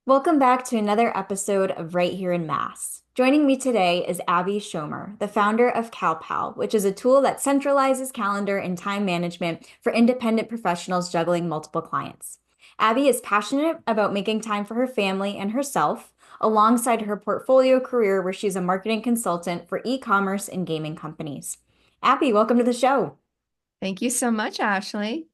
Welcome back to another episode of Right Here in Mass. Joining me today is Abby Schommer, the founder of CalPal, which is a tool that centralizes calendar and time management for independent professionals juggling multiple clients. Abby is passionate about making time for her family and herself, alongside her portfolio career where she's a marketing consultant for e-commerce and gaming companies. Abby, welcome to the show. Thank you so much, Ashley.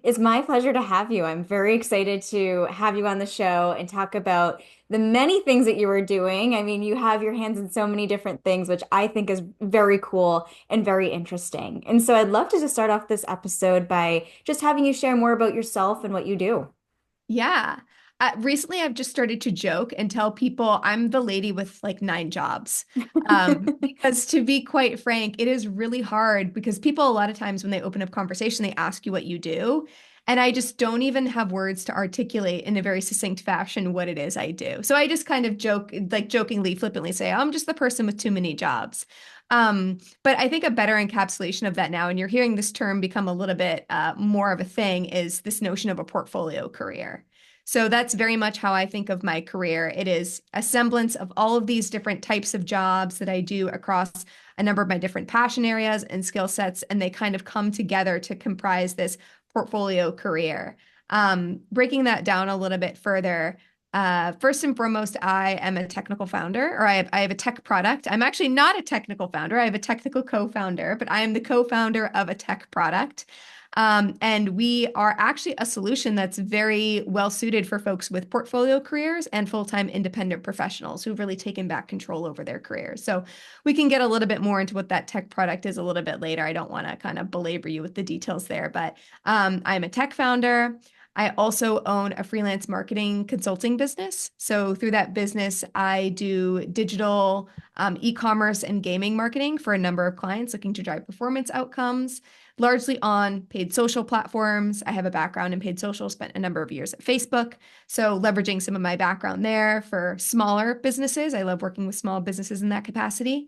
It's my pleasure to have you. I'm very excited to have you on the show and talk about the many things that you are doing. I mean, you have your hands in so many different things, which I think is very cool and very interesting. And so I'd love to just start off this episode by just having you share more about yourself and what you do. Yeah. Recently, I've just started to joke and tell people I'm the lady with like nine jobs. Because to be quite frank, it is really hard because people, a lot of times when they open up conversation, they ask you what you do. And I just don't even have words to articulate in a very succinct fashion what it is I do. So I just kind of joke, like jokingly, flippantly say, I'm just the person with too many jobs. But I think a better encapsulation of that now, and you're hearing this term become a little bit more of a thing, is this notion of a portfolio career. So that's very much how I think of my career. It is a semblance of all of these different types of jobs that I do across a number of my different passion areas and skill sets, and they kind of come together to comprise this portfolio career. Breaking that down a little bit further, first and foremost, I am a technical founder, or I have a tech product. I'm actually not a technical founder. I have a technical co-founder, but I am the co-founder of a tech product. And we are actually a solution that's very well suited for folks with portfolio careers and full-time independent professionals who've really taken back control over their careers. So we can get a little bit more into what that tech product is a little bit later. I don't want to kind of belabor you with the details there, but I'm a tech founder. I also own a freelance marketing consulting business. So through that business, I do digital e-commerce and gaming marketing for a number of clients looking to drive performance outcomes, largely on paid social platforms. I have a background in paid social, spent a number of years at Facebook. So leveraging some of my background there for smaller businesses. I love working with small businesses in that capacity.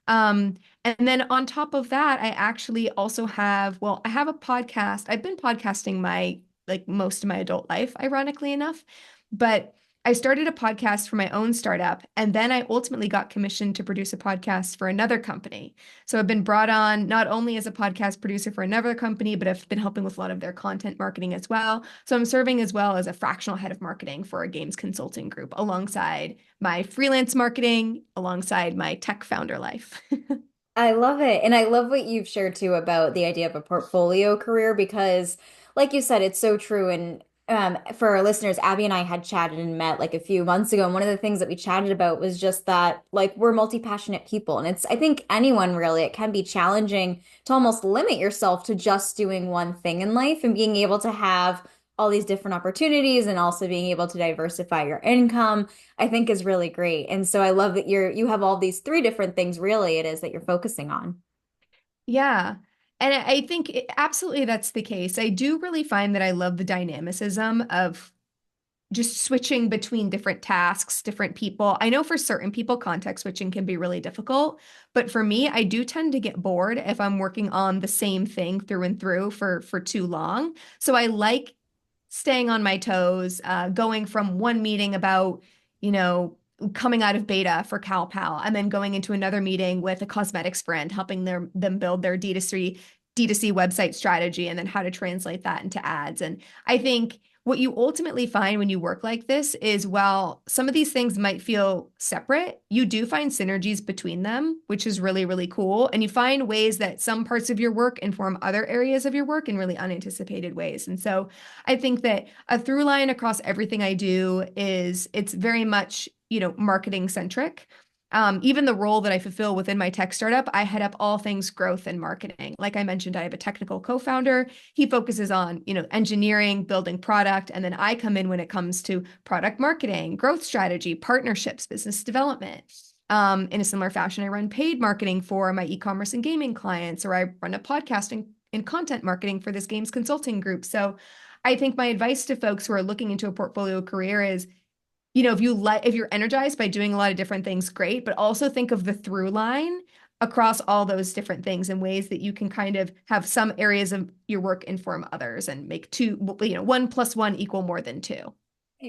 And then on top of that, I actually also have, well, I have a podcast. I've been podcasting my like most of my adult life, ironically enough. But I started a podcast for my own startup, and then I ultimately got commissioned to produce a podcast for another company. So I've been brought on not only as a podcast producer for another company, but I've been helping with a lot of their content marketing as well. So I'm serving as well as a fractional head of marketing for a games consulting group alongside my freelance marketing, alongside my tech founder life. I love it. And I love what you've shared too about the idea of a portfolio career because, like you said, it's so true. And for our listeners, Abby and I had chatted and met like a few months ago. And one of the things that we chatted about was just that, like, we're multi-passionate people. And it's, I think, anyone really, it can be challenging to almost limit yourself to just doing one thing in life and being able to have all these different opportunities and also being able to diversify your income. I think is really great. And so I love that you have all these three different things really it is that you're focusing on. Yeah. And I think absolutely that's the case. I do really find that I love the dynamicism of just switching between different tasks, different people. I know for certain people, context switching can be really difficult, but for me, I do tend to get bored if I'm working on the same thing through and through for too long. So I like staying on my toes, going from one meeting about, you know, coming out of beta for CalPal, and then going into another meeting with a cosmetics brand, helping them build their D2C website strategy, and then how to translate that into ads. And I think what you ultimately find when you work like this is while some of these things might feel separate, you do find synergies between them, which is really, really cool. And you find ways that some parts of your work inform other areas of your work in really unanticipated ways. And so I think that a through line across everything I do is it's very much, marketing centric. Even the role that I fulfill within my tech startup, I head up all things growth and marketing. Like I mentioned, I have a technical co-founder. He focuses on, engineering, building product, and then I come in when it comes to product marketing, growth strategy, partnerships, business development. In a similar fashion, I run paid marketing for my e-commerce and gaming clients, or I run a podcasting and content marketing for this games consulting group. So I think my advice to folks who are looking into a portfolio career is if you're energized by doing a lot of different things, great, but also think of the through line across all those different things in ways that you can kind of have some areas of your work inform others and make one plus one equal more than two.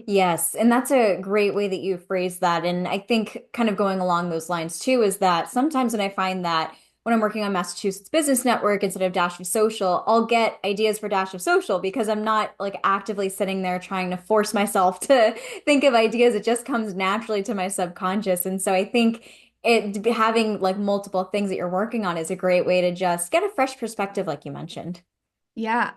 Yes, and that's a great way that you phrase that. And I think kind of going along those lines too is that sometimes when I find that when I'm working on Massachusetts Business Network instead of Dash of Social, I'll get ideas for Dash of Social because I'm not like actively sitting there trying to force myself to think of ideas. It just comes naturally to my subconscious. And so I think it having like multiple things that you're working on is a great way to just get a fresh perspective, like you mentioned. Yeah.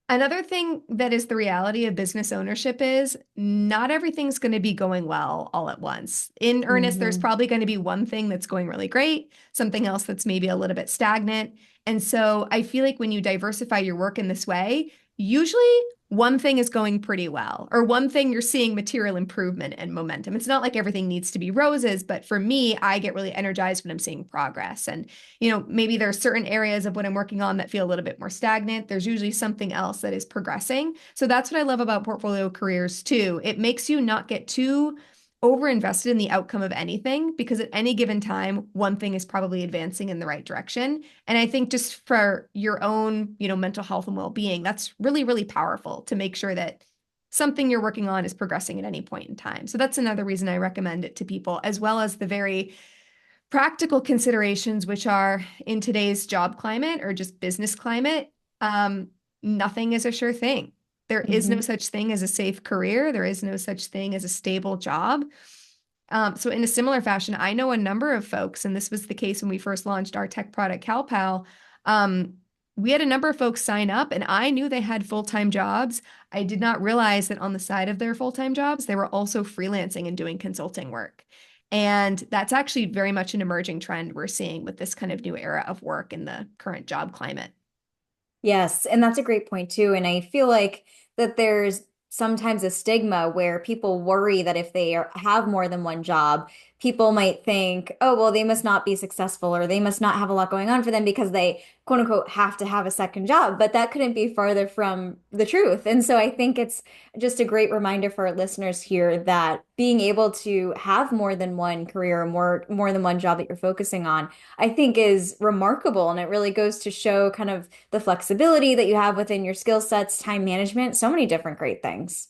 Another thing that is the reality of business ownership is not everything's going to be going well all at once. In earnest, there's Hmm. probably going to be one thing that's going really great, something else that's maybe a little bit stagnant. And so I feel like when you diversify your work in this way, usually one thing is going pretty well, or one thing you're seeing material improvement and momentum. It's not like everything needs to be roses, but for me, I get really energized when I'm seeing progress. And maybe there are certain areas of what I'm working on that feel a little bit more stagnant. There's usually something else that is progressing. So that's what I love about portfolio careers too. It makes you not get too over invested in the outcome of anything because at any given time, one thing is probably advancing in the right direction. And I think just for your own, mental health and well-being, that's really, really powerful to make sure that something you're working on is progressing at any point in time. So that's another reason I recommend it to people, as well as the very practical considerations, which are in today's job climate or just business climate, um, nothing is a sure thing. There is no Hmm. such thing as a safe career. There is no such thing as a stable job. So, in a similar fashion, I know a number of folks, and this was the case when we first launched our tech product, CalPal. Um, we had a number of folks sign up, and I knew they had full-time jobs. I did not realize that on the side of their full-time jobs, they were also freelancing and doing consulting work. And that's actually very much an emerging trend we're seeing with this kind of new era of work in the current job climate. Yes, and that's a great point too. And I feel like that there's sometimes a stigma where people worry that if have more than one job, people might think, oh, well, they must not be successful or they must not have a lot going on for them because they quote unquote have to have a second job. But that couldn't be farther from the truth. And so I think it's just a great reminder for our listeners here that being able to have more than one career or more than one job that you're focusing on I think is remarkable. And it really goes to show kind of the flexibility that you have within your skill sets, time management, so many different great things.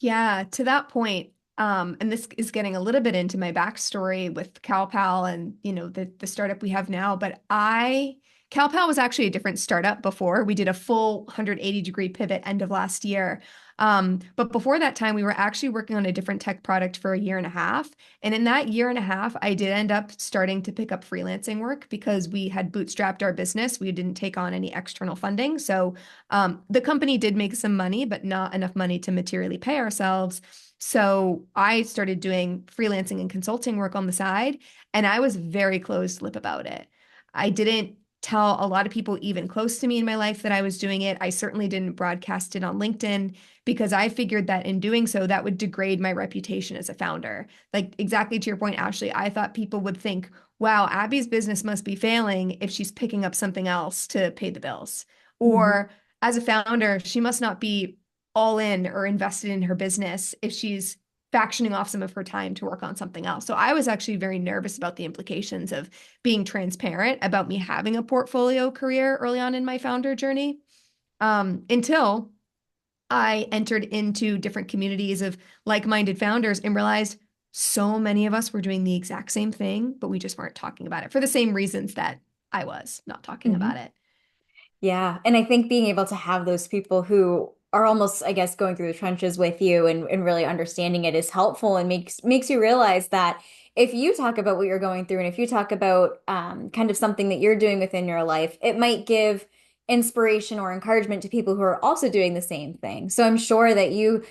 Yeah, to that point, and this is getting a little bit into my backstory with CalPal and the startup we have now, but CalPal was actually a different startup before. We did a full 180-degree pivot end of last year. But before that time, we were actually working on a different tech product for a year and a half. And in that year and a half, I did end up starting to pick up freelancing work because we had bootstrapped our business. We didn't take on any external funding. So the company did make some money, but not enough money to materially pay ourselves. So I started doing freelancing and consulting work on the side, and I was very closed-lip about it. I didn't tell a lot of people even close to me in my life that I was doing it. I certainly didn't broadcast it on LinkedIn because I figured that in doing so, that would degrade my reputation as a founder. Like exactly to your point, Ashley, I thought people would think, wow, Abby's business must be failing if she's picking up something else to pay the bills. Mhm. Or as a founder, she must not be all in or invested in her business if she's factioning off some of her time to work on something else. So I was actually very nervous about the implications of being transparent about me having a portfolio career early on in my founder journey, until I entered into different communities of like-minded founders and realized so many of us were doing the exact same thing, but we just weren't talking about it for the same reasons that I was not talking about Mhm. it. Yeah. And I think being able to have those people who are almost, I guess, going through the trenches with you and really understanding it is helpful and makes you realize that if you talk about what you're going through and if you talk about kind of something that you're doing within your life, it might give inspiration or encouragement to people who are also doing the same thing. So I'm sure that you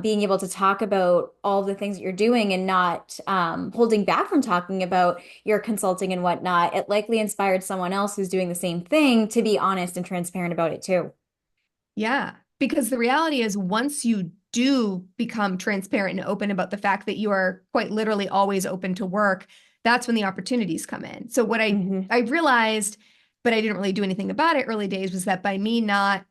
being able to talk about all the things that you're doing and not holding back from talking about your consulting and whatnot, it likely inspired someone else who's doing the same thing to be honest and transparent about it too. Yeah, because the reality is once you do become transparent and open about the fact that you are quite literally always open to work, that's when the opportunities come in. So what I Hmm. I realized, but I didn't really do anything about it early days, was that by me not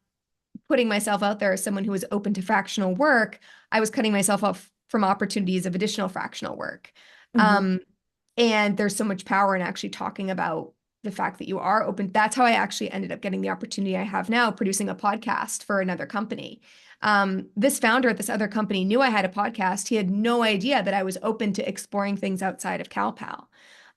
putting myself out there as someone who was open to fractional work, I was cutting myself off from opportunities of additional fractional work. Hmm. Um, and there's so much power in actually talking about the fact that you are open. That's how I actually ended up getting the opportunity I have now, producing a podcast for another company. This founder at this other company knew I had a podcast. He had no idea that I was open to exploring things outside of CalPal.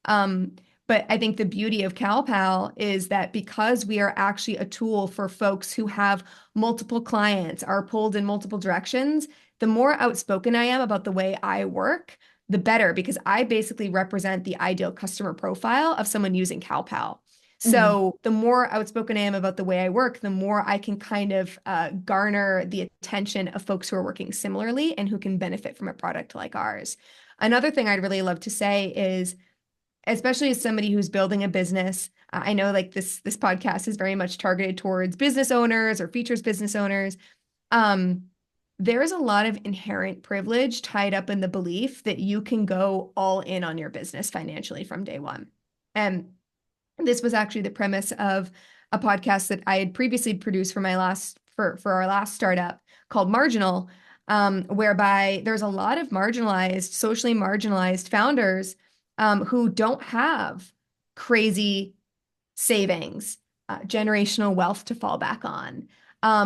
Um, but I think the beauty of CalPal is that because we are actually a tool for folks who have multiple clients, are pulled in multiple directions, the more outspoken I am about the way I work, the better, because I basically represent the ideal customer profile of someone using CalPal. Mhm. So the more outspoken I am about the way I work, the more I can kind of garner the attention of folks who are working similarly and who can benefit from a product like ours. Another thing I'd really love to say is, especially as somebody who's building a business, I know like this podcast is very much targeted towards business owners or features business owners. Um, there is a lot of inherent privilege tied up in the belief that you can go all in on your business financially from day one. And this was actually the premise of a podcast that I had previously produced for our last startup called Marginal, whereby there's a lot of marginalized, socially marginalized founders who don't have crazy savings, generational wealth to fall back on.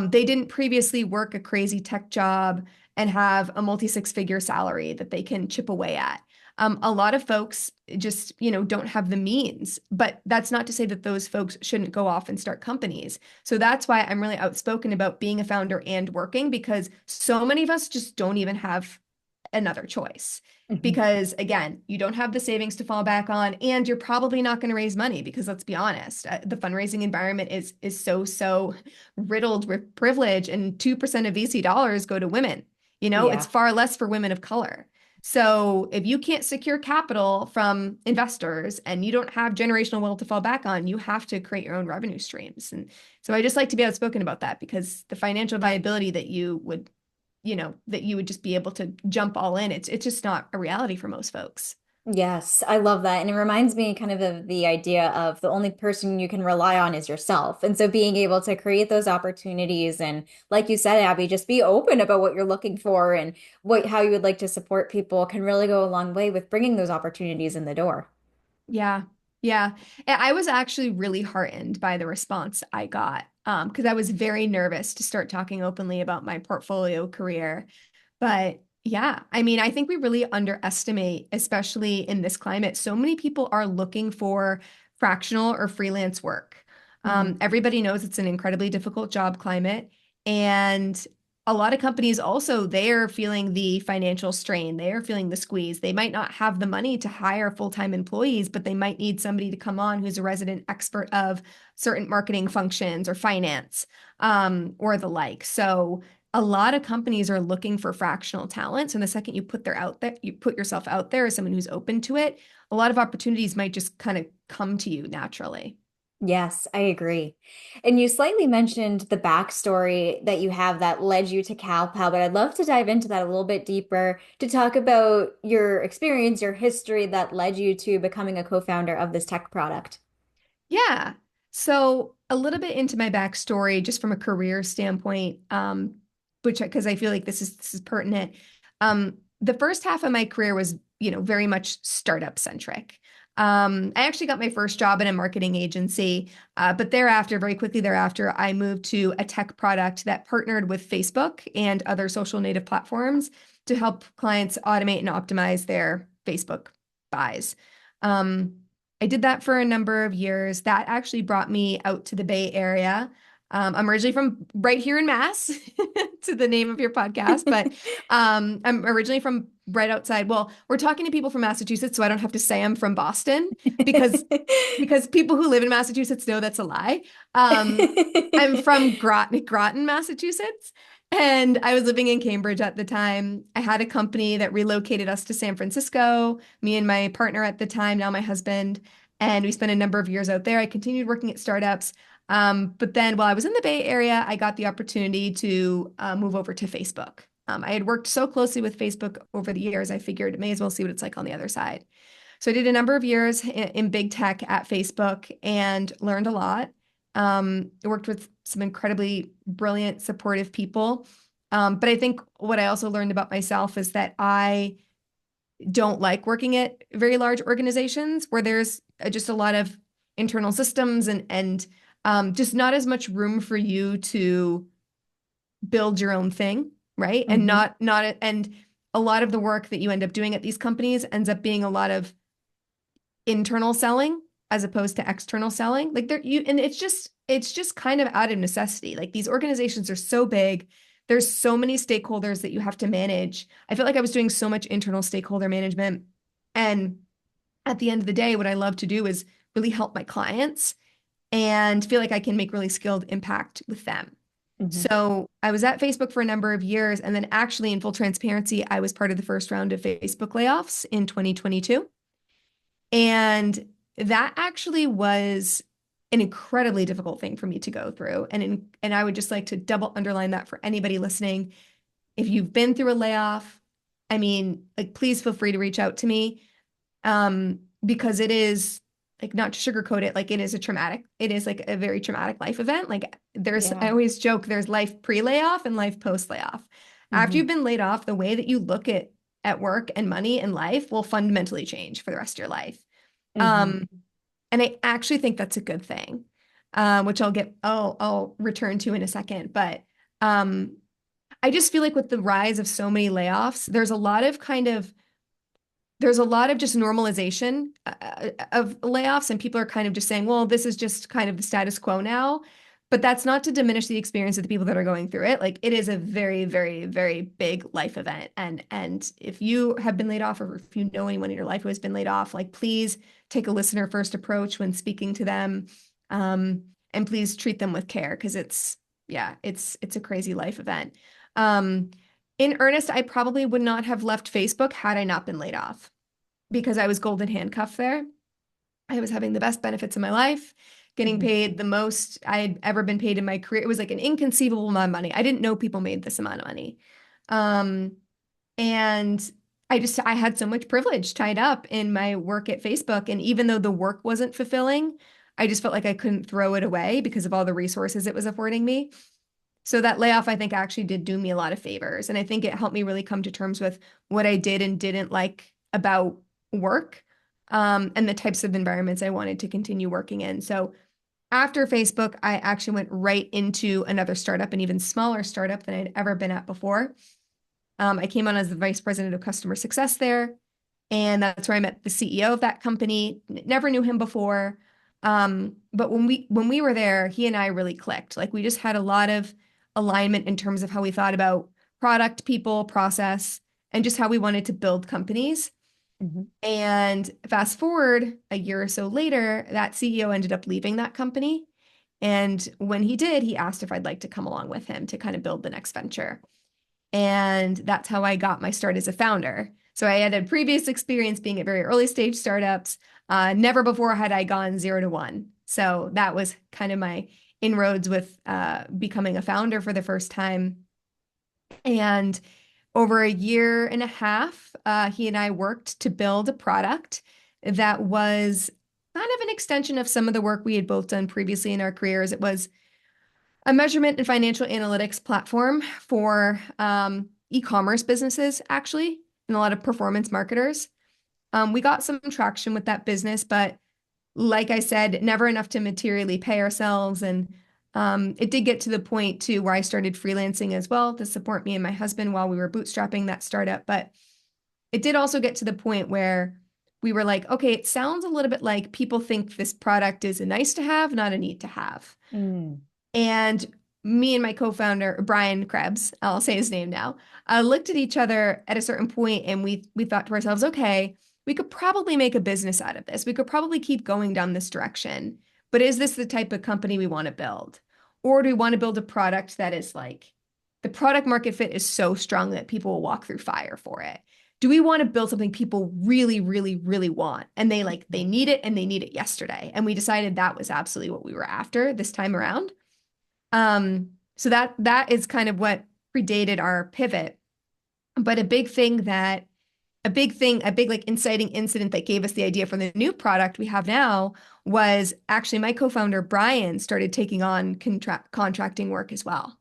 They didn't previously work a crazy tech job and have a multi six-figure salary that they can chip away at. A lot of folks just, don't have the means, but that's not to say that those folks shouldn't go off and start companies. So that's why I'm really outspoken about being a founder and working, because so many of us just don't even have another choice. Mhm. Because again, you don't have the savings to fall back on, and you're probably not going to raise money because let's be honest, the fundraising environment is so riddled with privilege, and 2% of VC dollars go to women. It's Yeah. far less for women of color. So if you can't secure capital from investors and you don't have generational wealth to fall back on, you have to create your own revenue streams. And so I just like to be outspoken about that, because the financial viability that you would just be able to jump all in. It's just not a reality for most folks. Yes, I love that. And it reminds me kind of the idea of the only person you can rely on is yourself. And so being able to create those opportunities and like you said, Abby, just be open about what you're looking for and how you would like to support people can really go a long way with bringing those opportunities in the door. Yeah. Yeah. And I was actually really heartened by the response I got, because I was very nervous to start talking openly about my portfolio career. But yeah, I mean, I think we really underestimate, especially in this climate. So many people are looking for fractional or freelance work. Mhm. Everybody knows it's an incredibly difficult job climate. And a lot of companies also, they are feeling the financial strain. They are feeling the squeeze. They might not have the money to hire full-time employees, but they might need somebody to come on who's a resident expert of certain marketing functions or finance, or the like. So a lot of companies are looking for fractional talent. And the second you put yourself out there as someone who's open to it, a lot of opportunities might just kind of come to you naturally. Yes, I agree. And you slightly mentioned the backstory that you have that led you to CalPal, but I'd love to dive into that a little bit deeper to talk about your experience, your history that led you to becoming a co-founder of this tech product. Yeah. So a little bit into my backstory, just from a career standpoint, which because I feel like this is pertinent. The first half of my career was, very much startup centric. I actually got my first job in a marketing agency, but thereafter, very quickly thereafter, I moved to a tech product that partnered with Facebook and other social native platforms to help clients automate and optimize their Facebook buys. Um, I did that for a number of years. That actually brought me out to the Bay Area. I'm originally from right here in Mass, to the name of your podcast, but I'm originally from right outside. Well, we're talking to people from Massachusetts, so I don't have to say I'm from Boston, because people who live in Massachusetts know that's a lie. I'm from Groton, Massachusetts, and I was living in Cambridge at the time. I had a company that relocated us to San Francisco, me and my partner at the time, now my husband, and we spent a number of years out there. I continued working at startups. But then while I was in the Bay Area, I got the opportunity to move over to Facebook. I had worked so closely with Facebook over the years, I figured may as well see what it's like on the other side. So I did a number of years in big tech at Facebook and learned a lot. I worked with some incredibly brilliant, supportive people. But I think what I also learned about myself is that I don't like working at very large organizations where there's just a lot of internal systems and just not as much room for you to build your own thing, right? And Hmm. and a lot of the work that you end up doing at these companies ends up being a lot of internal selling as opposed to external selling. Like there you and it's just kind of out of necessity. Like these organizations are so big. There's so many stakeholders that you have to manage. I feel like I was doing so much internal stakeholder management. And at the end of the day, what I love to do is really help my clients and feel like I can make really skilled impact with them. Hmm. So I was at Facebook for a number of years. And then actually, in full transparency, I was part of the first round of Facebook layoffs in 2022. And that actually was an incredibly difficult thing for me to go through. And I would just like to double underline that for anybody listening. If you've been through a layoff, I mean, like please feel free to reach out to me. Because it is like not to sugarcoat it, like it is like a very traumatic life event. Like I Yeah. always joke there's life pre-layoff and life post-layoff. After Hmm. you've been laid off, the way that you look at work and money and life will fundamentally change for the rest of your life. Hmm. Um, and I actually think that's a good thing, which I'll return to in a second. But um, I just feel like with the rise of so many layoffs, there's a lot of just normalization of layoffs, and people are kind of just saying, well, this is just kind of the status quo now. But that's not to diminish the experience of the people that are going through it. Like it is a very, very, very big life event. And if you have been laid off or if you know anyone in your life who has been laid off, like please take a listener first approach when speaking to them. And please treat them with care because it's a crazy life event. Um, in earnest, I probably would not have left Facebook had I not been laid off because I was golden handcuffed there. I was having the best benefits of my life, getting Hmm. paid the most I had ever been paid in my career. It was like an inconceivable amount of money. I didn't know people made this amount of money. Um, and I had so much privilege tied up in my work at Facebook. And even though the work wasn't fulfilling, I just felt like I couldn't throw it away because of all the resources it was affording me. So that layoff, I think, actually did do me a lot of favors. And I think it helped me really come to terms with what I did and didn't like about work, and the types of environments I wanted to continue working in. So after Facebook, I actually went right into another startup, an even smaller startup than I'd ever been at before. I came on as the vice president of customer success there. And that's where I met the CEO of that company. Never knew him before. But when we were there, he and I really clicked. Like we just had a lot of alignment in terms of how we thought about product, people, process, and just how we wanted to build companies. Hmm. And fast forward a year or so later, that CEO ended up leaving that company. And when he did, he asked if I'd like to come along with him to kind of build the next venture. And that's how I got my start as a founder. So I had a previous experience being at very early stage startups. Never before had I gone 0 to 1. So that was kind of my inroads with becoming a founder for the first time. And over a year and a half, he and I worked to build a product that was kind of an extension of some of the work we had both done previously in our careers. It was a measurement and financial analytics platform for e-commerce businesses, actually, and a lot of performance marketers. We got some traction with that business, but like I said, never enough to materially pay ourselves. And it did get to the point too where I started freelancing as well to support me and my husband while we were bootstrapping that startup. But it did also get to the point where we were like, okay, it sounds a little bit like people think this product is a nice to have, not a need to have. Mm. And me and my co-founder, Brian Krebs, I'll say his name now, looked at each other at a certain point and we thought to ourselves, okay, we could probably make a business out of this. We could probably keep going down this direction. But is this the type of company we want to build? Or do we want to build a product that is like the product market fit is so strong that people will walk through fire for it? Do we want to build something people really, really, really want? And they need it and they need it yesterday. And we decided that was absolutely what we were after this time around. So that is kind of what predated our pivot. But a big like inciting incident that gave us the idea for the new product we have now was actually my co-founder Brian started taking on contracting work as well.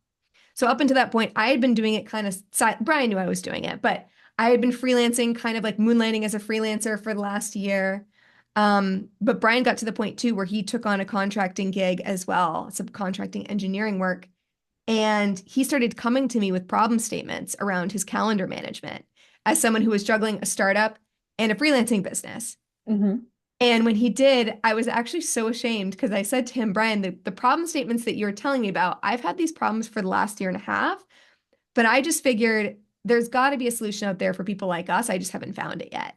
So up until that point, I had been doing it kind of Brian knew I was doing it, but I had been freelancing, kind of like moonlighting as a freelancer for the last year. But Brian got to the point too where he took on a contracting gig as well, subcontracting engineering work. And he started coming to me with problem statements around his calendar management as someone who was juggling a startup and a freelancing business. Hmm. And when he did, I was actually so ashamed because I said to him, Brian, the problem statements that you're telling me about, I've had these problems for the last year and a half, but I just figured there's got to be a solution out there for people like us. I just haven't found it yet.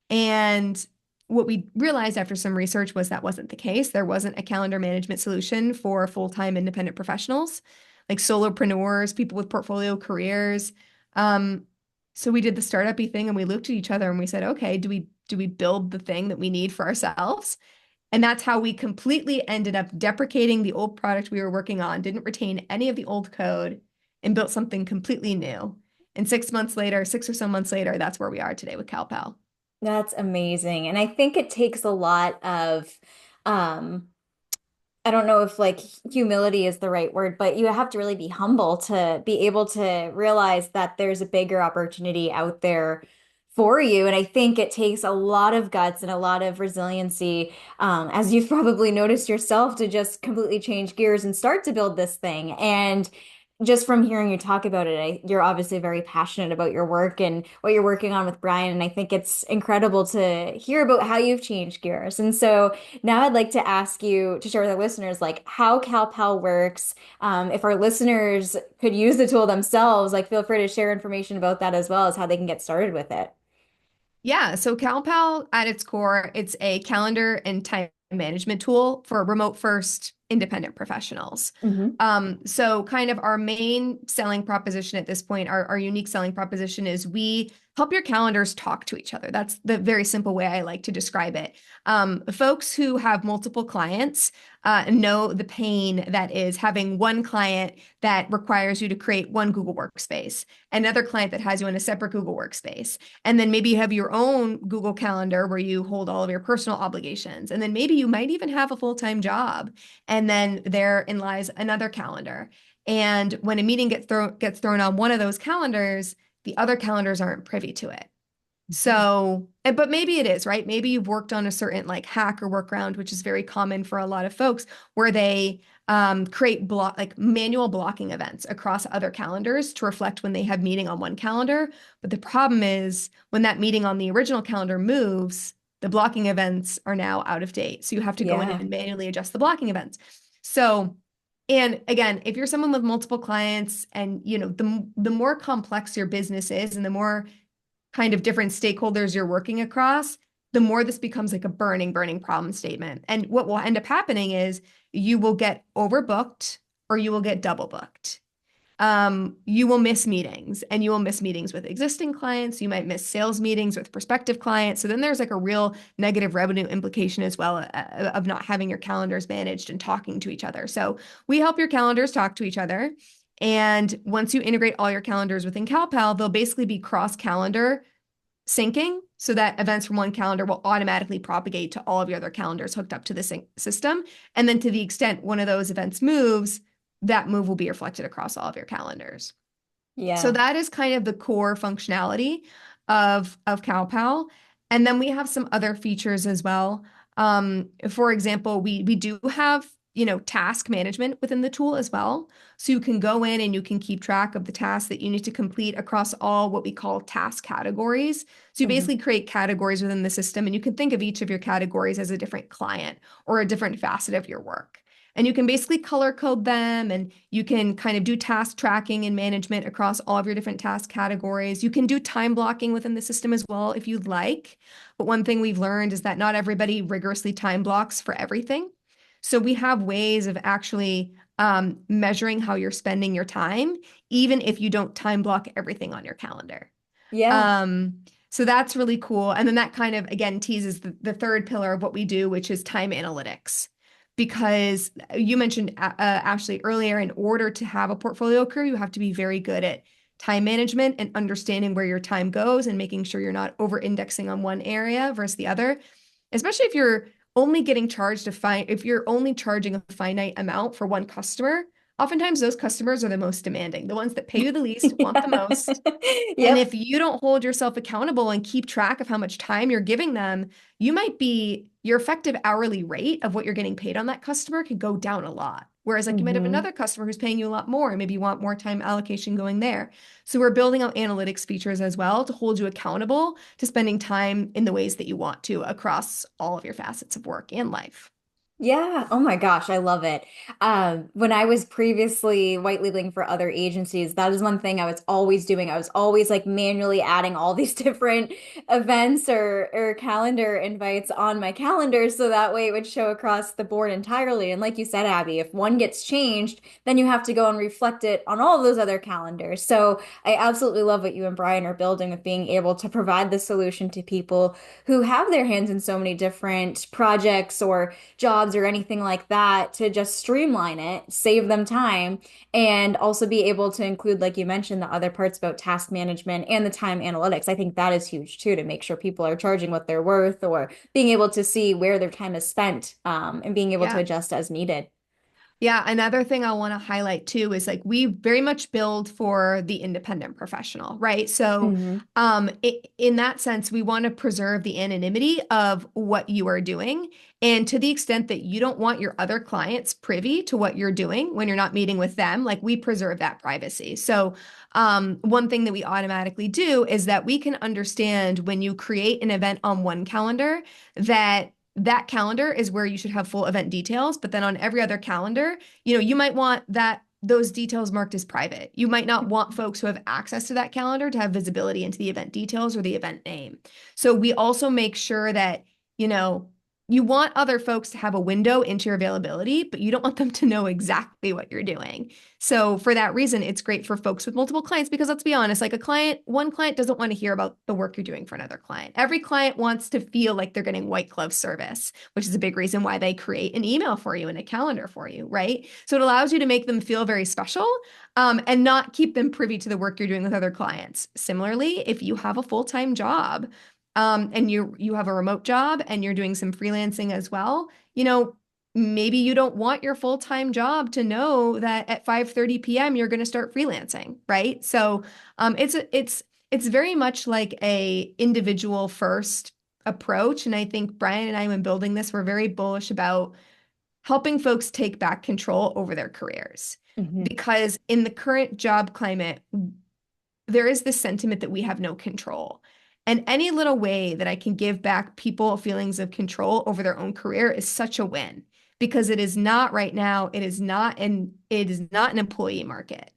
And what we realized after some research was that wasn't the case. There wasn't a calendar management solution for full-time independent professionals, like solopreneurs, people with portfolio careers. Um, so we did the startup-y thing and we looked at each other and we said, okay, do we build the thing that we need for ourselves? And that's how we completely ended up deprecating the old product we were working on, didn't retain any of the old code, and built something completely new. And 6 months later, 6 or so months later, that's where we are today with CalPal. That's amazing. And I think it takes a lot of, um, I don't know if like humility is the right word, but you have to really be humble to be able to realize that there's a bigger opportunity out there for you. And I think it takes a lot of guts and a lot of resiliency, as you've probably noticed yourself, to just completely change gears and start to build this thing. And just from hearing you talk about it, you're obviously very passionate about your work and what you're working on with Brian. And I think it's incredible to hear about how you've changed gears. And so, now I'd like to ask you to share with our listeners like how CalPal works. If our listeners could use the tool themselves, like feel free to share information about that as well as how they can get started with it. Yeah, so CalPal at its core, it's a calendar and time management tool for remote first independent professionals. Hmm. So kind of our main selling proposition at this point, our unique selling proposition is we help your calendars talk to each other. That's the very simple way I like to describe it. Folks who have multiple clients know the pain that is having one client that requires you to create one Google Workspace, another client that has you in a separate Google Workspace. And then maybe you have your own Google Calendar where you hold all of your personal obligations. And then maybe you might even have a full-time job. And then therein lies another calendar. And when a meeting gets thrown on one of those calendars, the other calendars aren't privy to it. So, but maybe it is, right? Maybe you've worked on a certain like hack or workaround, which is very common for a lot of folks, where they create like manual blocking events across other calendars to reflect when they have meeting on one calendar. But the problem is when that meeting on the original calendar moves, the blocking events are now out of date. So you have to go in Yeah. and manually adjust the blocking events. So, and again, if you're someone with multiple clients and the more complex your business is and the more kind of different stakeholders you're working across, the more this becomes like a burning problem statement. And what will end up happening is you will get overbooked or you will get double booked. You will miss meetings and you will miss meetings with existing clients. You might miss sales meetings with prospective clients. So then there's like a real negative revenue implication as well of not having your calendars managed and talking to each other. So we help your calendars talk to each other. And once you integrate all your calendars within CalPal, they'll basically be cross calendar syncing so that events from one calendar will automatically propagate to all of your other calendars hooked up to the sync system. And then to the extent one of those events moves, that move will be reflected across all of your calendars. So Yeah. that is kind of the core functionality of CalPal. And then we have some other features as well. For example, we do have, task management within the tool as well. So you can go in and you can keep track of the tasks that you need to complete across all what we call task categories. So you Hmm. basically create categories within the system, and you can think of each of your categories as a different client or a different facet of your work. And you can basically color code them and you can kind of do task tracking and management across all of your different task categories. You can do time blocking within the system as well if you'd like. But one thing we've learned is that not everybody rigorously time blocks for everything. So we have ways of actually measuring how you're spending your time, even if you don't time block everything on your calendar. Yeah. Um, so that's really cool. And then that kind of, again, teases the third pillar of what we do, which is time analytics. Because you mentioned, Ashley, earlier, in order to have a portfolio career, you have to be very good at time management and understanding where your time goes and making sure you're not over indexing on one area versus the other, especially if you're only getting charged if you're only charging a finite amount for one customer. oftentimes those customers are the most demanding. The ones that pay you the least want the Yeah. most. And Yep. if you don't hold yourself accountable and keep track of how much time you're giving them, you might be your effective hourly rate of what you're getting paid on that customer could go down a lot. Whereas, like, you might have Hmm. another customer who's paying you a lot more, and maybe you want more time allocation going there. So, we're building out analytics features as well to hold you accountable to spending time in the ways that you want to across all of your facets of work and life. Yeah. Oh my gosh, I love it. When I was previously white labeling for other agencies, that is one thing I was always doing. I was always like manually adding all these different events or calendar invites on my calendar so that way it would show across the board entirely. And like you said, Abby, if one gets changed, then you have to go and reflect it on all of those other calendars. So I absolutely love what you and Brian are building with being able to provide the solution to people who have their hands in so many different projects or jobs or anything like that to just streamline it, save them time, and also be able to include, like you mentioned, the other parts about task management and the time analytics. I think that is huge too, to make sure people are charging what they're worth or being able to see where their time is spent, and being able to Yeah. adjust as needed. Yeah, another thing I want to highlight too is like we very much build for the independent professional, right? So, Hmm. in that sense, we want to preserve the anonymity of what you are doing. And to the extent that you don't want your other clients privy to what you're doing when you're not meeting with them, like we preserve that privacy. So, one thing that we automatically do is that we can understand when you create an event on one calendar that calendar is where you should have full event details, but then on every other calendar, you might want those details marked as private. You might not want folks who have access to that calendar to have visibility into the event details or the event name. So we also make sure that, you know, you want other folks to have a window into your availability, but you don't want them to know exactly what you're doing. So for that reason, it's great for folks with multiple clients because let's be honest, like one client doesn't want to hear about the work you're doing for another client. Every client wants to feel like they're getting white glove service, which is a big reason why they create an email for you and a calendar for you, right? So it allows you to make them feel very special, and not keep them privy to the work you're doing with other clients. Similarly, if you have a full-time job, and you have a remote job and you're doing some freelancing as well, maybe you don't want your full-time job to know that at 5:30 p.m. you're going to start freelancing, right? So it's very much like a individual first approach. And I think Brian and I, when building this, were very bullish about helping folks take back control over their careers. Hmm. Because in the current job climate, there is this sentiment that we have no control. And any little way that I can give back people feelings of control over their own career is such a win because it is not right now, it is not an employee market.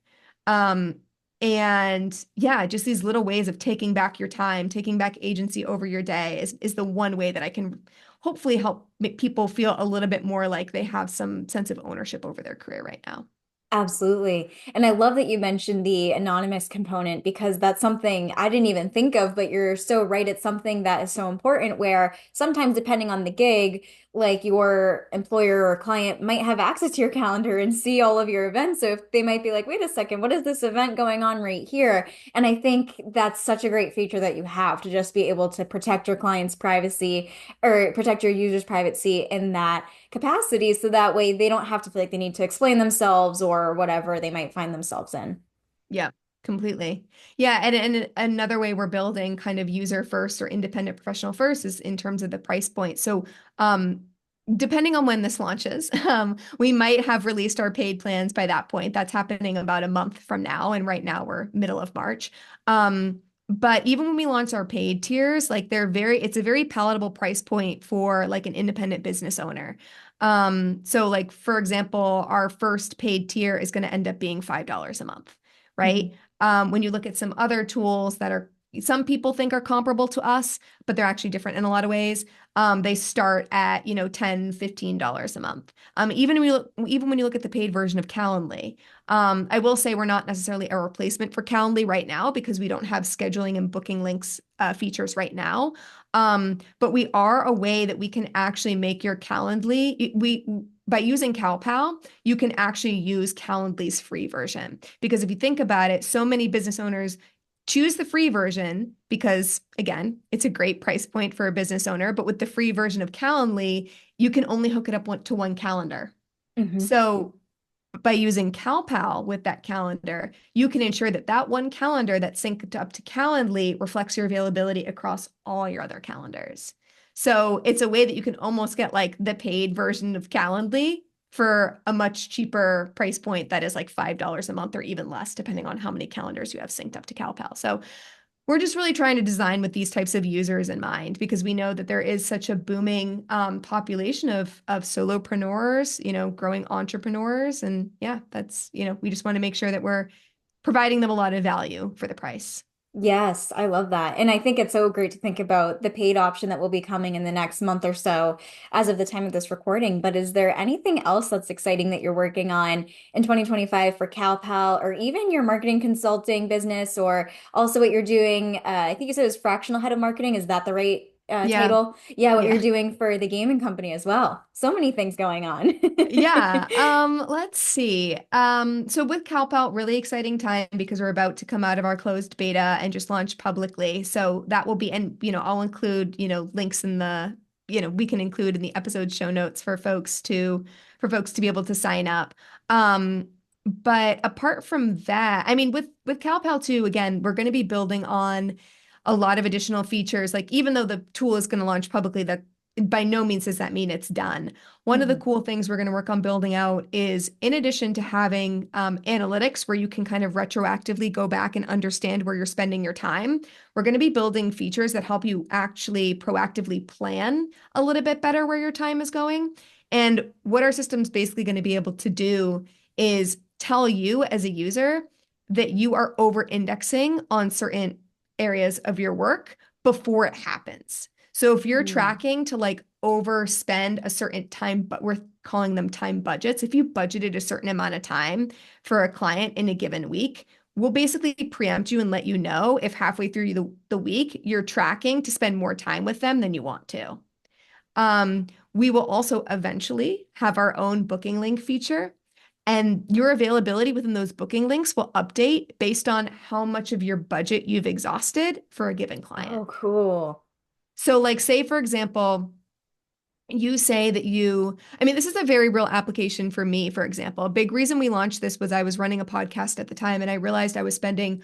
Um, and yeah, just these little ways of taking back your time, taking back agency over your day is the one way that I can hopefully help make people feel a little bit more like they have some sense of ownership over their career right now. Absolutely. And I love that you mentioned the anonymous component because that's something I didn't even think of, but you're so right. It's something that is so important where sometimes, depending on the gig, like your employer or client might have access to your calendar and see all of your events. So if they might be like, wait a second, what is this event going on right here? And I think that's such a great feature that you have to just be able to protect your client's privacy or protect your user's privacy in that capacity so that way they don't have to feel like they need to explain themselves or whatever they might find themselves in. Yeah, completely. Yeah, and another way we're building kind of user first or independent professional first is in terms of the price point. So, depending on when this launches, we might have released our paid plans by that point. That's happening about a month from now, and right now we're middle of March. But even when we launch our paid tiers, like it's a very palatable price point for like an independent business owner. So like for example, our first paid tier is going to end up being $5 a month, right? Mhm. When you look at some other tools that are some people think are comparable to us, but they're actually different in a lot of ways. They start at, $10, $15 a month. Even when you look at the paid version of Calendly, I will say we're not necessarily a replacement for Calendly right now because we don't have scheduling and booking links features right now. But we are a way that we can actually make your Calendly, by using CalPal, you can actually use Calendly's free version. Because if you think about it, so many business owners choose the free version because, again, it's a great price point for a business owner. But with the free version of Calendly, you can only hook it up to one calendar. Mhm. So By using CalPal with that calendar, you can ensure that that one calendar that's synced up to Calendly reflects your availability across all your other calendars. So it's a way that you can almost get like the paid version of Calendly for a much cheaper price point that is like $5 a month or even less, depending on how many calendars you have synced up to CalPal. So we're just really trying to design with these types of users in mind because we know that there is such a booming population of solopreneurs, growing entrepreneurs, and yeah, that's we just want to make sure that we're providing them a lot of value for the price. Yes, I love that. And I think it's so great to think about the paid option that will be coming in the next month or so as of the time of this recording. But is there anything else that's exciting that you're working on in 2025 for CalPal or even your marketing consulting business or also what you're doing? I think you said it was fractional head of marketing. Is that the right Yeah, title? Yeah, what you're yeah. doing for the gaming company as well. So many things going on. Yeah, let's see. So with CalPelt, really exciting time because we're about to come out of our closed beta and just launch publicly. So that will be, and I'll include, links in the, we can include in the episode show notes for folks to be able to sign up. But apart from that, I mean, with CalPal too, again, we're going to be building on a lot of additional features. Like even though the tool is going to launch publicly, that by no means does that mean it's done. One of the Mhm. cool things we're going to work on building out is in addition to having analytics where you can kind of retroactively go back and understand where you're spending your time, we're going to be building features that help you actually proactively plan a little bit better where your time is going. And what our system's basically going to be able to do is tell you as a user that you are over indexing on certain areas of your work before it happens. So if you're Mm. tracking to like overspend a certain time, but we're calling them time budgets, if you budgeted a certain amount of time for a client in a given week, we'll basically preempt you and let you know if halfway through the week you're tracking to spend more time with them than you want to. We will also eventually have our own booking link feature, and your availability within those booking links will update based on how much of your budget you've exhausted for a given client. Oh, cool. So, like, say, for example, you say that I mean, this is a very real application for me, for example. A big reason we launched this was I was running a podcast at the time, and I realized I was spending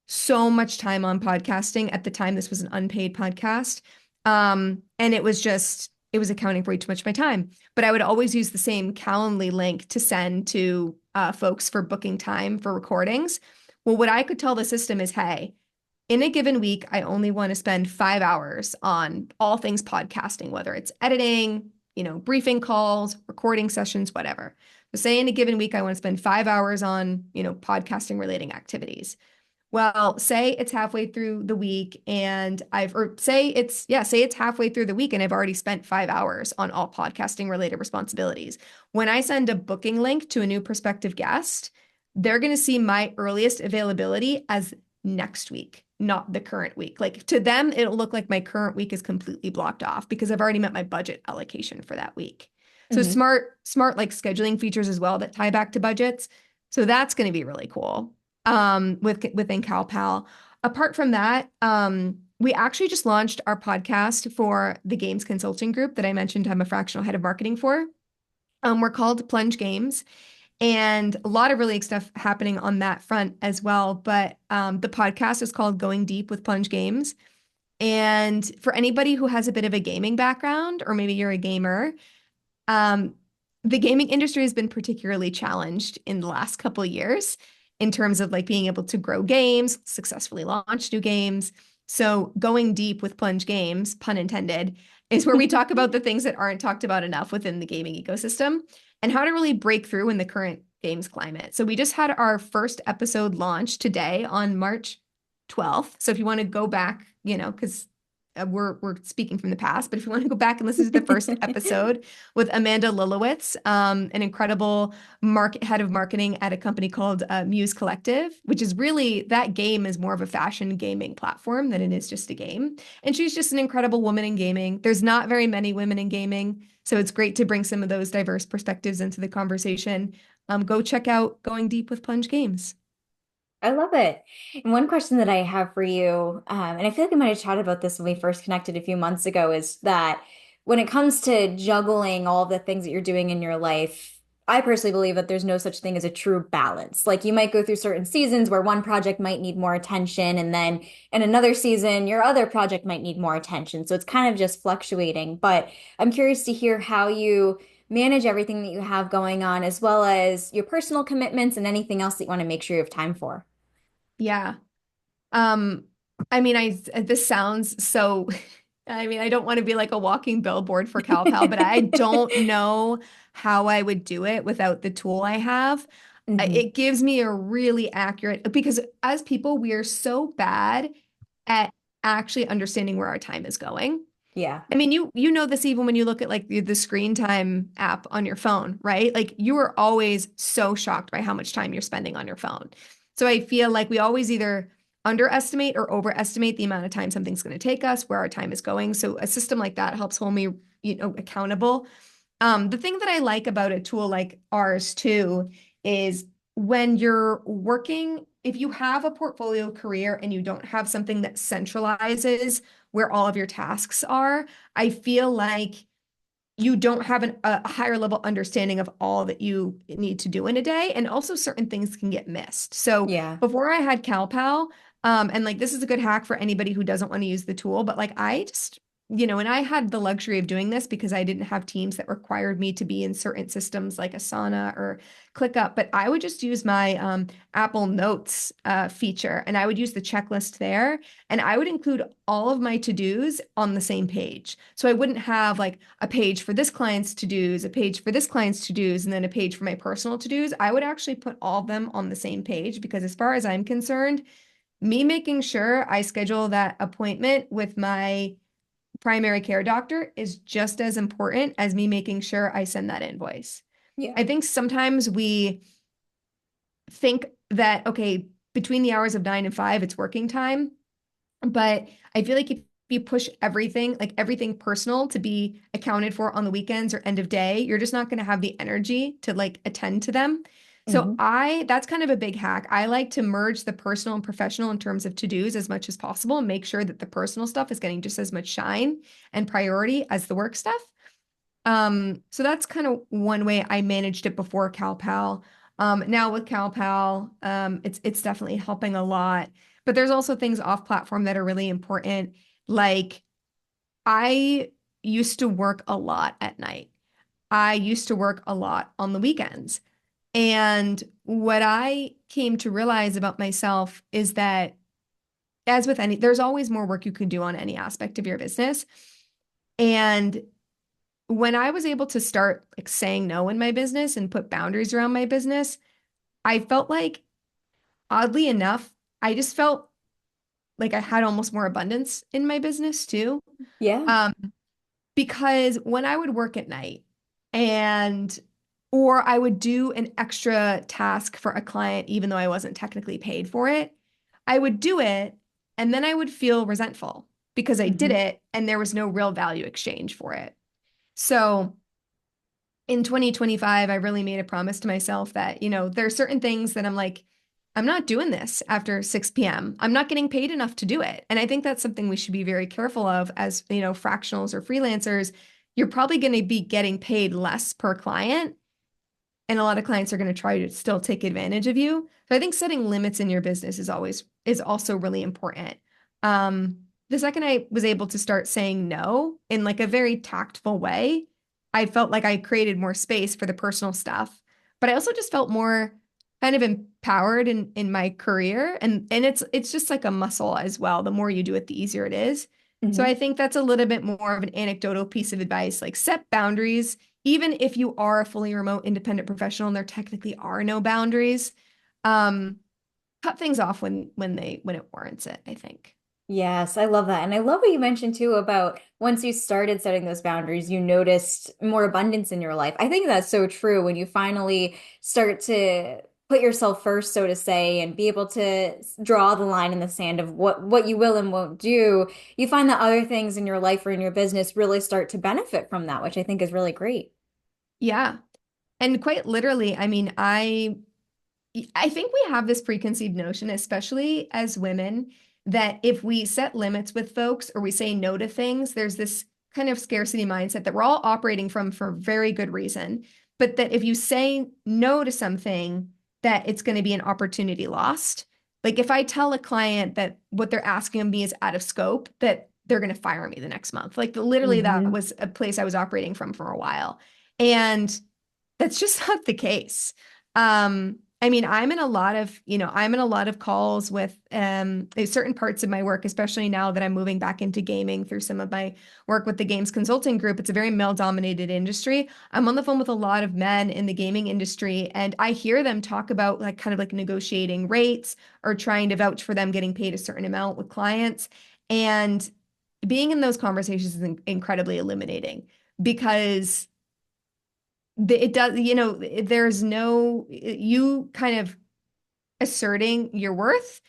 so much time on podcasting. At the time, this was an unpaid podcast. And it was accounting for way too much of my time. But I would always use the same Calendly link to send to folks for booking time for recordings. Well, what I could tell the system is, hey, in a given week, I only want to spend 5 hours on all things podcasting, whether it's editing, briefing calls, recording sessions, whatever. So say in a given week, I want to spend 5 hours on, podcasting relating activities. Well, say it's halfway through the week and say it's halfway through the week and I've already spent 5 hours on all podcasting related responsibilities. When I send a booking link to a new prospective guest, they're going to see my earliest availability as next week, not the current week. Like to them, it'll look like my current week is completely blocked off because I've already met my budget allocation for that week. So Mhm. smart like scheduling features as well that tie back to budgets. So that's going to be really cool within CalPal. Apart from that, we actually just launched our podcast for the games consulting group that I mentioned I'm a fractional head of marketing for. We're called Plunge Games, and a lot of really stuff happening on that front as well. But the podcast is called Going Deep with Plunge Games. And for anybody who has a bit of a gaming background, or maybe you're a gamer, um, the gaming industry has been particularly challenged in the last couple of years in terms of like being able to grow games, successfully launch new games. So going deep with Plunge Games, pun intended, is where we talk about the things that aren't talked about enough within the gaming ecosystem and how to really break through in the current games climate. So we just had our first episode launch today on March 12th. So if you want to go back, because we're speaking from the past, but if you want to go back and listen to the first episode with Amanda Lilowitz, an incredible head of marketing at a company called Muse Collective, which is really that game is more of a fashion gaming platform than it is just a game. And she's just an incredible woman in gaming. There's not very many women in gaming, so it's great to bring some of those diverse perspectives into the conversation. Go check out Going Deep with Plunge Games. I love it. And one question that I have for you, and I feel like I might have chatted about this when we first connected a few months ago, is that when it comes to juggling all the things that you're doing in your life, I personally believe that there's no such thing as a true balance. Like you might go through certain seasons where one project might need more attention, and then in another season, your other project might need more attention. So it's kind of just fluctuating. But I'm curious to hear how you manage everything that you have going on, as well as your personal commitments and anything else that you want to make sure you have time for. Yeah. Um, I mean, this sounds so, I mean, I don't want to be like a walking billboard for CalPal, but I don't know how I would do it without the tool I have. Hmm. It gives me a really accurate, because as people, we are so bad at actually understanding where our time is going. Yeah. I mean, you know this even when you look at like the screen time app on your phone, right? Like you are always so shocked by how much time you're spending on your phone. So I feel like we always either underestimate or overestimate the amount of time something's going to take us, where our time is going. So a system like that helps hold me, accountable. The thing that I like about a tool like ours too is when you're working, if you have a portfolio career and you don't have something that centralizes where all of your tasks are, I feel like you don't have a higher level understanding of all that you need to do in a day. And also certain things can get missed. So Yeah. before I had CalPal, and like this is a good hack for anybody who doesn't want to use the tool, but like I just, and I had the luxury of doing this because I didn't have teams that required me to be in certain systems like Asana or ClickUp, but I would just use my Apple Notes feature and I would use the checklist there and I would include all of my to-dos on the same page. So I wouldn't have like a page for this client's to-dos, a page for this client's to-dos, and then a page for my personal to-dos. I would actually put all of them on the same page because as far as I'm concerned, me making sure I schedule that appointment with my primary care doctor is just as important as me making sure I send that invoice. Yeah. I think sometimes we think that, okay, between the hours of 9 and 5, it's working time. But I feel like if you push everything, like everything personal to be accounted for on the weekends or end of day, you're just not going to have the energy to like attend to them. So Hmm. that's kind of a big hack. I like to merge the personal and professional in terms of to-dos as much as possible and make sure that the personal stuff is getting just as much shine and priority as the work stuff. So that's kind of one way I managed it before CalPal. Now with CalPal, it's definitely helping a lot. But there's also things off platform that are really important. Like I used to work a lot at night. I used to work a lot on the weekends. And what I came to realize about myself is that as with any, there's always more work you can do on any aspect of your business. And when I was able to start like saying no in my business and put boundaries around my business, I felt like, oddly enough, I just felt like I had almost more abundance in my business too. Yeah. Um, because when I would work at night and or I would do an extra task for a client, even though I wasn't technically paid for it, I would do it and then I would feel resentful because I did Hmm. it and there was no real value exchange for it. So in 2025, I really made a promise to myself that, there are certain things that I'm like, I'm not doing this after 6 p.m. I'm not getting paid enough to do it. And I think that's something we should be very careful of as, fractionals or freelancers. You're probably going to be getting paid less per client and a lot of clients are going to try to still take advantage of you. So I think setting limits in your business is also really important. Um, the second I was able to start saying no in like a very tactful way, I felt like I created more space for the personal stuff, but I also just felt more kind of empowered in my career and it's just like a muscle as well. The more you do it, the easier it is. So I Hmm. think that's a little bit more of an anecdotal piece of advice, like set boundaries even if you are a fully remote independent professional and there technically are no boundaries, um, cut things off when it warrants it, I think. Yes, I love that. And I love what you mentioned too about once you started setting those boundaries, you noticed more abundance in your life. I think that's so true when you finally start to put yourself first, so to say, and be able to draw the line in the sand of what you will and won't do. You find that other things in your life or in your business really start to benefit from that, which I think is really great. Yeah. And quite literally, I mean, I think we have this preconceived notion, especially as women, that if we set limits with folks or we say no to things, there's this kind of scarcity mindset that we're all operating from for very good reason. but that if you say no to something, that it's going to be an opportunity lost. Like if I tell a client that what they're asking of me is out of scope, that they're going to fire me the next month. Like literally that Hmm. was a place I was operating from for a while. And that's just not the case. I mean, I'm in a lot of calls with certain parts of my work, especially now that I'm moving back into gaming through some of my work with the games consulting group. It's a very male-dominated industry. I'm on the phone with a lot of men in the gaming industry, and I hear them talk about like kind of like negotiating rates or trying to vouch for them getting paid a certain amount with clients. And being in those conversations is incredibly illuminating because it does, there's no, you kind of asserting your worth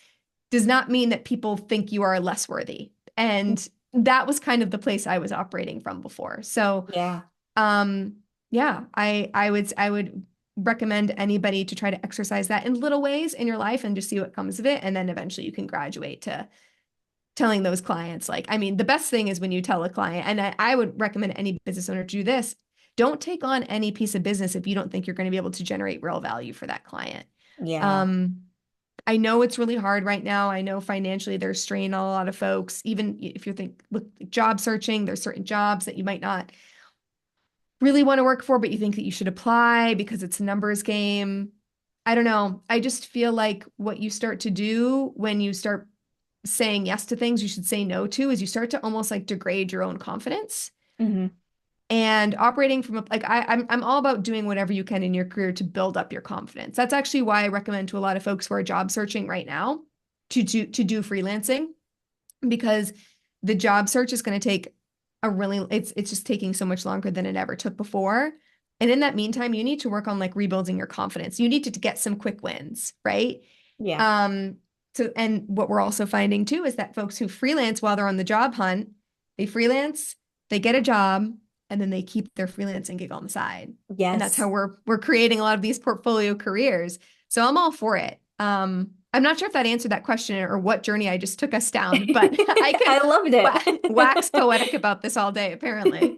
does not mean that people think you are less worthy. And that was kind of the place I was operating from before. So, Yeah. um, yeah, I would recommend anybody to try to exercise that in little ways in your life and just see what comes of it. And then eventually you can graduate to telling those clients, like, I mean, the best thing is when you tell a client, and I would recommend any business owner to do this. Don't take on any piece of business if you don't think you're going to be able to generate real value for that client. Yeah. Um, I know it's really hard right now. I know financially there's strain on a lot of folks. Even if you look job searching, there's certain jobs that you might not really want to work for, but you think that you should apply because it's a numbers game. I don't know. I just feel like what you start to do when you start saying yes to things you should say no to is you start to almost like degrade your own confidence Hmm. and operating from like I'm all about doing whatever you can in your career to build up your confidence. That's actually why I recommend to a lot of folks who are job searching right now to do freelancing because the job search is going to take it's just taking so much longer than it ever took before. And in that meantime, you need to work on like rebuilding your confidence. You need to get some quick wins, right? Yeah. Um, and what we're also finding too is that folks who freelance while they're on the job hunt, they freelance, they get a job, and then they keep their freelancing gig on the side. And that's how Yes. we're creating a lot of these portfolio careers. So I'm all for it. I'm not sure if that answered that question or what journey I just took us down, but I could I loved wax it. poetic about this all day, apparently.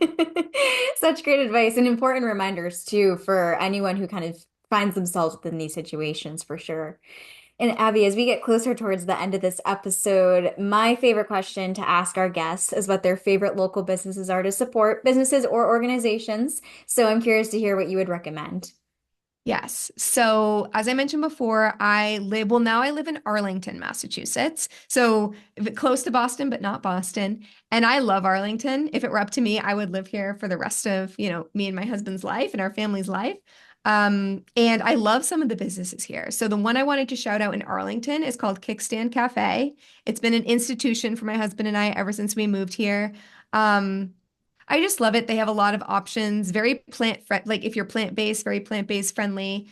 Such great advice and important reminders too for anyone who kind of finds themselves within these situations for sure. And Abby, as we get closer towards the end of this episode, my favorite question to ask our guests is what their favorite local businesses are to support, businesses or organizations. So I'm curious to hear what you would recommend. Yes. So, as I mentioned before, now I live in Arlington, Massachusetts. So, close to Boston, but not Boston. And I love Arlington. If it were up to me, I would live here for the rest of, me and my husband's life and our family's life. And I love some of the businesses here. So, the one I wanted to shout out in Arlington is called Kickstand Cafe. It's been an institution for my husband and I ever since we moved here. Um, I just love it. They have a lot of options, very like if you're plant-based, very plant-based friendly.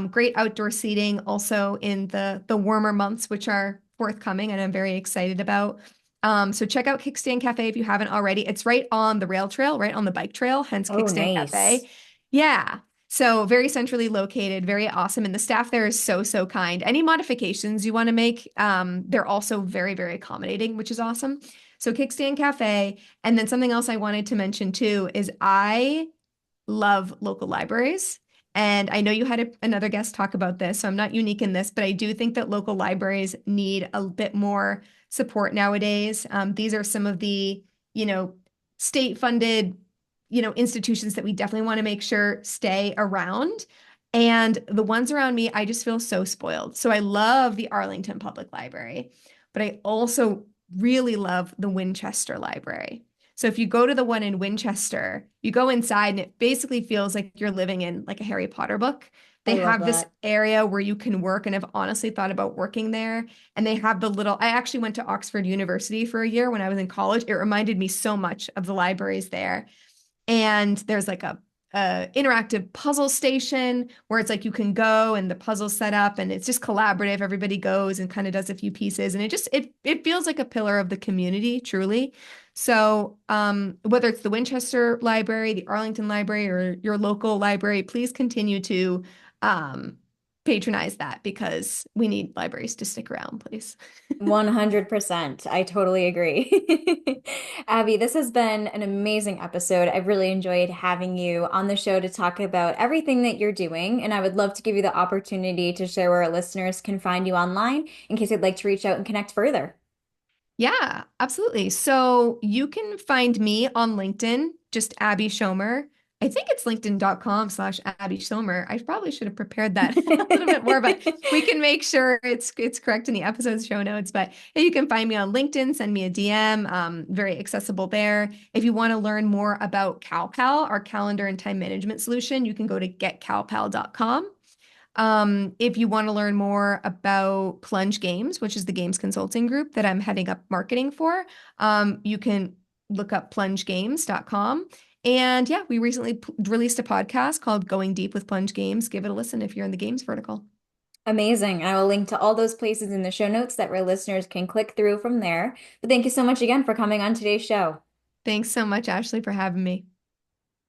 Great outdoor seating also in the warmer months, which are forthcoming and I'm very excited about. So check out Kickstand Cafe if you haven't already. It's right on the rail trail, right on the bike trail, hence Oh, Kickstand nice. Cafe. Yeah. So very centrally located, very awesome. And the staff there is so, so kind. Any modifications you want to make, they're also very, very accommodating, which is awesome. So Kickstand Cafe. And then something else I wanted to mention too is I love local libraries. And I know you had another guest talk about this, so I'm not unique in this, but I do think that local libraries need a bit more support nowadays. These are some of the, you know, state funded, institutions that we definitely want to make sure stay around. And the ones around me, I just feel so spoiled. So I love the Arlington Public Library, but I also really love the Winchester Library. So if you go to the one in Winchester, you go inside and it basically feels like you're living in like a Harry Potter book. I They love have this that. area where you can work and I've honestly thought about working there. And they have I actually went to Oxford University for a year when I was in college. It reminded me so much of the libraries there. And there's like a interactive puzzle station where it's like you can go and the puzzle's set up and it's just collaborative. Everybody goes and kind of does a few pieces and it feels like a pillar of the community, truly. So whether it's the Winchester Library, the Arlington Library, or your local library, please continue to um, patronize that because we need libraries to stick around, please. 100%. I totally agree. Abby, this has been an amazing episode. I've really enjoyed having you on the show to talk about everything that you're doing, and I would love to give you the opportunity to share where our listeners can find you online in case they'd like to reach out and connect further. Yeah, absolutely. So you can find me on LinkedIn, just Abby Schomer. I think it's linkedin.com/Abby Schomer. I probably should have prepared that a little bit more, but we can make sure it's correct in the episode's show notes. But yeah, you can find me on LinkedIn, send me a DM. Very accessible there. If you want to learn more about CalPal, our calendar and time management solution, you can go to getcalpal.com. If you want to learn more about Plunge Games, which is the games consulting group that I'm heading up marketing for, you can look up plungegames.com. And yeah, we recently released a podcast called Going Deep with Plunge Games. Give it a listen if you're in the games vertical. Amazing. I will link to all those places in the show notes that our listeners can click through from there. But thank you so much again for coming on today's show. Thanks so much, Ashley, for having me.